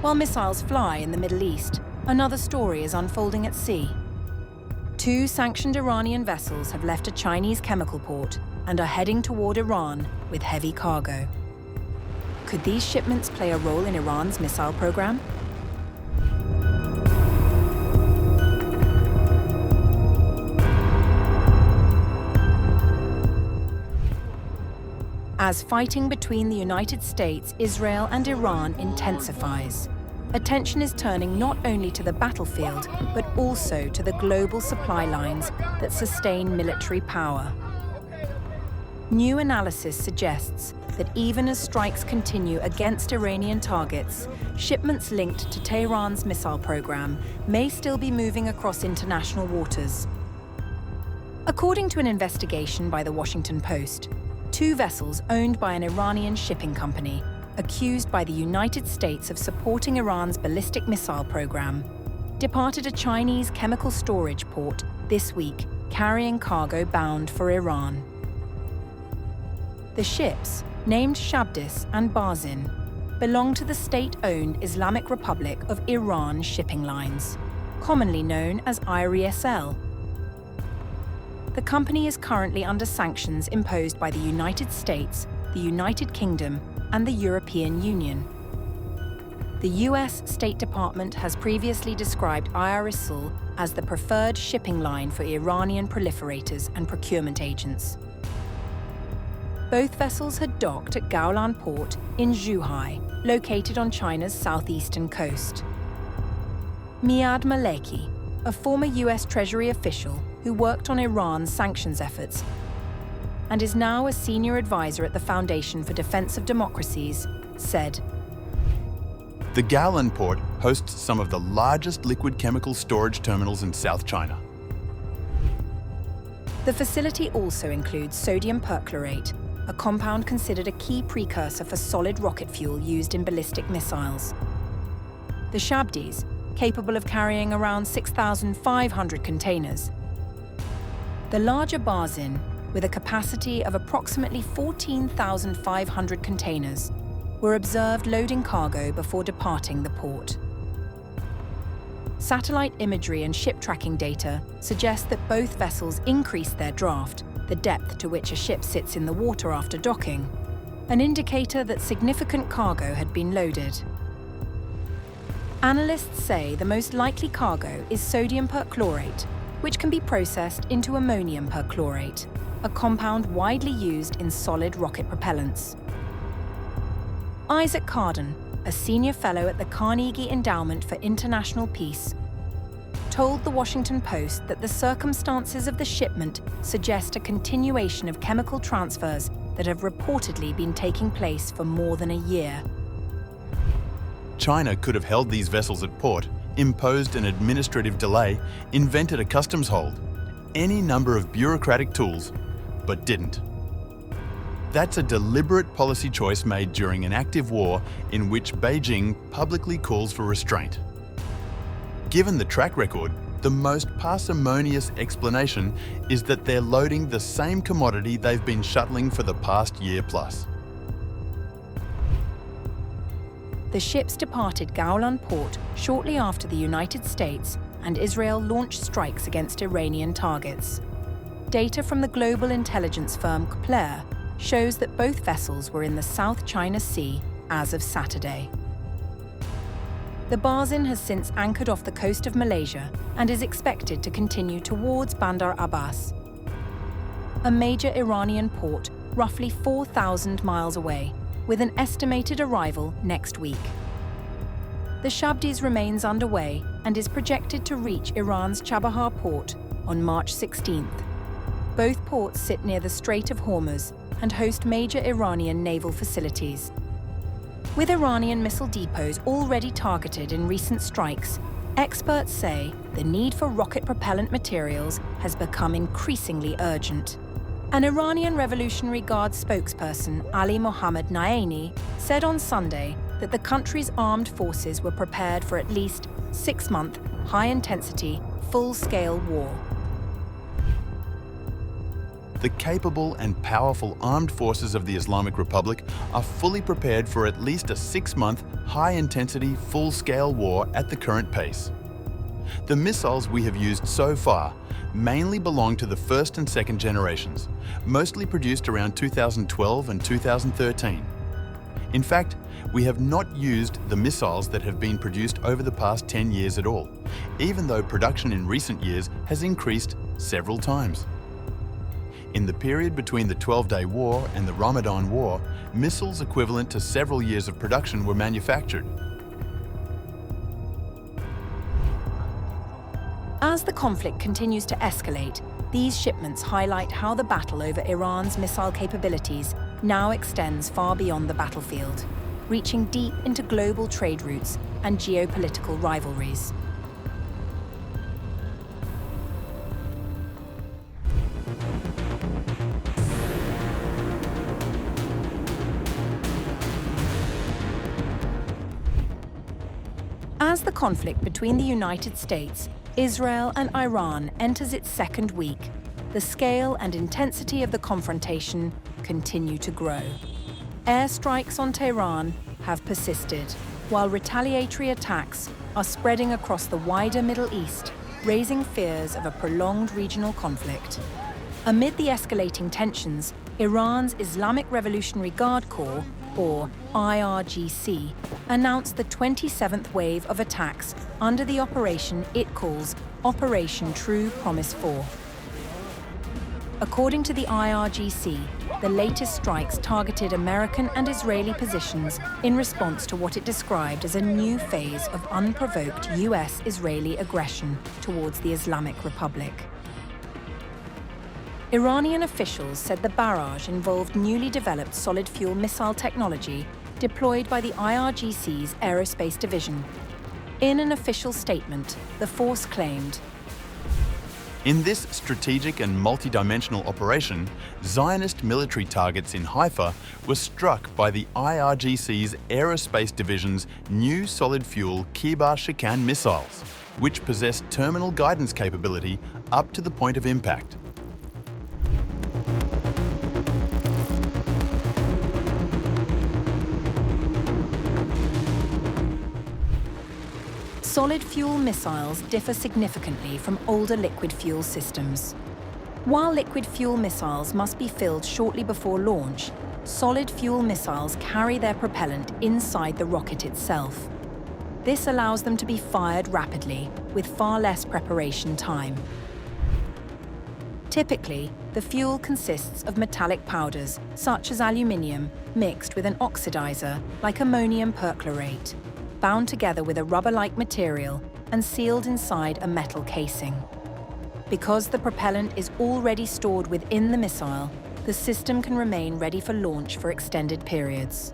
While missiles fly in the Middle East, another story is unfolding at sea. Two sanctioned Iranian vessels have left a Chinese chemical port and are heading toward Iran with heavy cargo. Could these shipments play a role in Iran's missile program? As fighting between the United States, Israel, and Iran intensifies, attention is turning not only to the battlefield, but also to the global supply lines that sustain military power. New analysis suggests that even as strikes continue against Iranian targets, shipments linked to Tehran's missile program may still be moving across international waters. According to an investigation by The Washington Post, two vessels owned by an Iranian shipping company, accused by the United States of supporting Iran's ballistic missile program, departed a Chinese chemical storage port this week, carrying cargo bound for Iran. The ships, named Shabdis and Barzin, belong to the state-owned Islamic Republic of Iran shipping lines, commonly known as IRISL. The company is currently under sanctions imposed by the United States, the United Kingdom, and the European Union. The US State Department has previously described IRISL as the preferred shipping line for Iranian proliferators and procurement agents. Both vessels had docked at Gaolan port in Zhuhai, located on China's southeastern coast. Miad Maleki, a former US Treasury official who worked on Iran's sanctions efforts and is now a senior advisor at the Foundation for Defense of Democracies, said, "The Gaolan port hosts some of the largest liquid chemical storage terminals in South China. The facility also includes sodium perchlorate, a compound considered a key precursor for solid rocket fuel used in ballistic missiles. The Shabdis, capable of carrying around 6,500 containers. The larger Barzin, with a capacity of approximately 14,500 containers, were observed loading cargo before departing the port. Satellite imagery and ship tracking data suggest that both vessels increased their draft, the depth to which a ship sits in the water after docking, an indicator that significant cargo had been loaded. Analysts say the most likely cargo is sodium perchlorate, which can be processed into ammonium perchlorate, a compound widely used in solid rocket propellants. Isaac Carden, a senior fellow at the Carnegie Endowment for International Peace, told The Washington Post that the circumstances of the shipment suggest a continuation of chemical transfers that have reportedly been taking place for more than a year. China could have held these vessels at port, imposed an administrative delay, invented a customs hold, any number of bureaucratic tools, but didn't. That's a deliberate policy choice made during an active war in which Beijing publicly calls for restraint. Given the track record, the most parsimonious explanation is that they're loading the same commodity they've been shuttling for the past year plus. The ships departed Gaolan port shortly after the United States and Israel launched strikes against Iranian targets. Data from the global intelligence firm Kepler shows that both vessels were in the South China Sea as of Saturday. The Barzin has since anchored off the coast of Malaysia and is expected to continue towards Bandar Abbas, a major Iranian port roughly 4,000 miles away, with an estimated arrival next week. The Shabdis remains underway and is projected to reach Iran's Chabahar port on March 16th. Both ports sit near the Strait of Hormuz and host major Iranian naval facilities. With Iranian missile depots already targeted in recent strikes, experts say the need for rocket propellant materials has become increasingly urgent. An Iranian Revolutionary Guard spokesperson, Ali Mohammad Naini, said on Sunday that the country's armed forces were prepared for at least 6-month, high-intensity, full-scale war. the capable and powerful armed forces of the Islamic Republic are fully prepared for at least a 6-month, high-intensity, full-scale war at the current pace. The missiles we have used so far mainly belong to the first and second generations, mostly produced around 2012 and 2013. In fact, we have not used the missiles that have been produced over the past 10 years at all, even though production in recent years has increased several times. In the period between the 12-day war and the Ramadan War, missiles equivalent to several years of production were manufactured. As the conflict continues to escalate, these shipments highlight how the battle over Iran's missile capabilities now extends far beyond the battlefield, reaching deep into global trade routes and geopolitical rivalries. As the conflict between the United States, Israel and Iran enters its second week, the scale and intensity of the confrontation continue to grow. Airstrikes on Tehran have persisted, while retaliatory attacks are spreading across the wider Middle East, raising fears of a prolonged regional conflict. Amid the escalating tensions, Iran's Islamic Revolutionary Guard Corps, or IRGC, announced the 27th wave of attacks under the operation it calls Operation True Promise 4. According to the IRGC, the latest strikes targeted American and Israeli positions in response to what it described as a new phase of unprovoked US-Israeli aggression towards the Islamic Republic. Iranian officials said the barrage involved newly developed solid-fuel missile technology deployed by the IRGC's Aerospace Division. In an official statement, the force claimed, "In this strategic and multi-dimensional operation, Zionist military targets in Haifa were struck by the IRGC's Aerospace Division's new solid-fuel Kibar Shikan missiles, which possess terminal guidance capability up to the point of impact." Solid-fuel missiles differ significantly from older liquid fuel systems. While liquid fuel missiles must be filled shortly before launch, solid-fuel missiles carry their propellant inside the rocket itself. This allows them to be fired rapidly, with far less preparation time. Typically, the fuel consists of metallic powders, such as aluminium, mixed with an oxidizer, like ammonium perchlorate, bound together with a rubber-like material and sealed inside a metal casing. Because the propellant is already stored within the missile, the system can remain ready for launch for extended periods.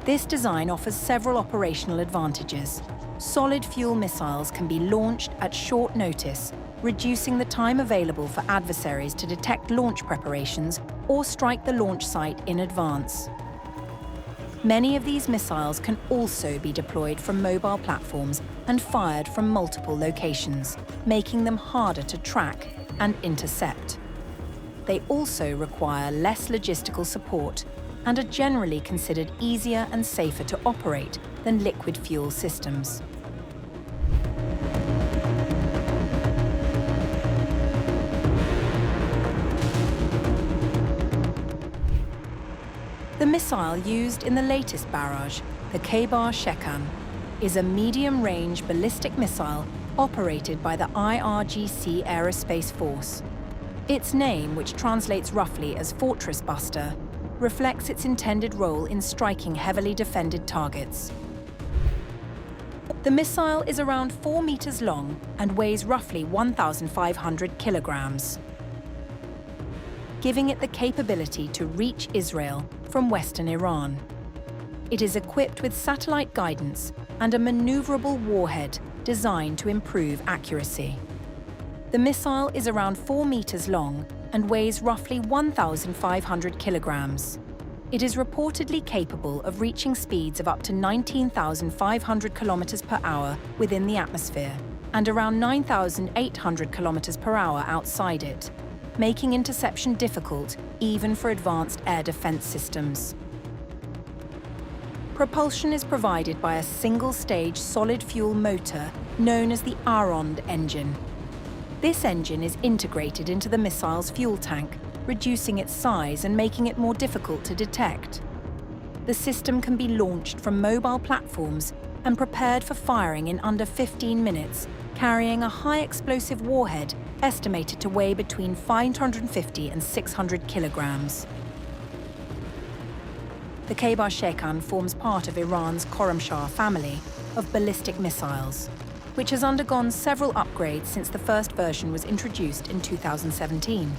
This design offers several operational advantages. Solid fuel missiles can be launched at short notice, reducing the time available for adversaries to detect launch preparations or strike the launch site in advance. Many of these missiles can also be deployed from mobile platforms and fired from multiple locations, making them harder to track and intercept. They also require less logistical support and are generally considered easier and safer to operate than liquid fuel systems. The missile used in the latest barrage, the Kibar Shikan, is a medium-range ballistic missile operated by the IRGC Aerospace Force. Its name, which translates roughly as Fortress Buster, reflects its intended role in striking heavily defended targets. The missile is around 4 meters long and weighs roughly 1,500 kilograms, giving it the capability to reach Israel from western Iran. It is equipped with satellite guidance and a maneuverable warhead designed to improve accuracy. The missile is around 4 meters long and weighs roughly 1,500 kilograms. It is reportedly capable of reaching speeds of up to 19,500 kilometers per hour within the atmosphere and around 9,800 kilometers per hour outside it, making interception difficult even for advanced air defense systems. Propulsion is provided by a single-stage solid-fuel motor known as the Arond engine. This engine is integrated into the missile's fuel tank, reducing its size and making it more difficult to detect. The system can be launched from mobile platforms and prepared for firing in under 15 minutes, carrying a high-explosive warhead estimated to weigh between 550 and 600 kilograms. The Khaybar-Shekan forms part of Iran's Khorramshahr family of ballistic missiles, which has undergone several upgrades since the first version was introduced in 2017.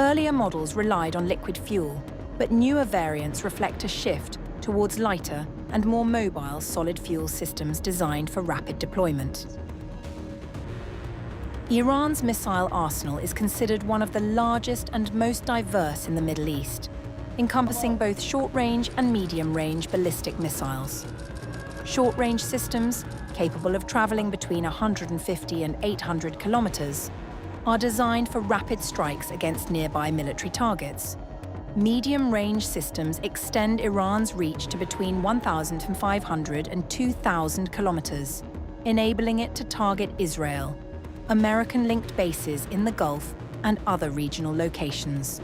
Earlier models relied on liquid fuel, but newer variants reflect a shift towards lighter and more mobile solid fuel systems designed for rapid deployment. Iran's missile arsenal is considered one of the largest and most diverse in the Middle East, encompassing both short-range and medium-range ballistic missiles. Short-range systems, capable of traveling between 150 and 800 kilometers, are designed for rapid strikes against nearby military targets. Medium-range systems extend Iran's reach to between 1,500 and 2,000 kilometers, enabling it to target Israel, American-linked bases in the Gulf, and other regional locations.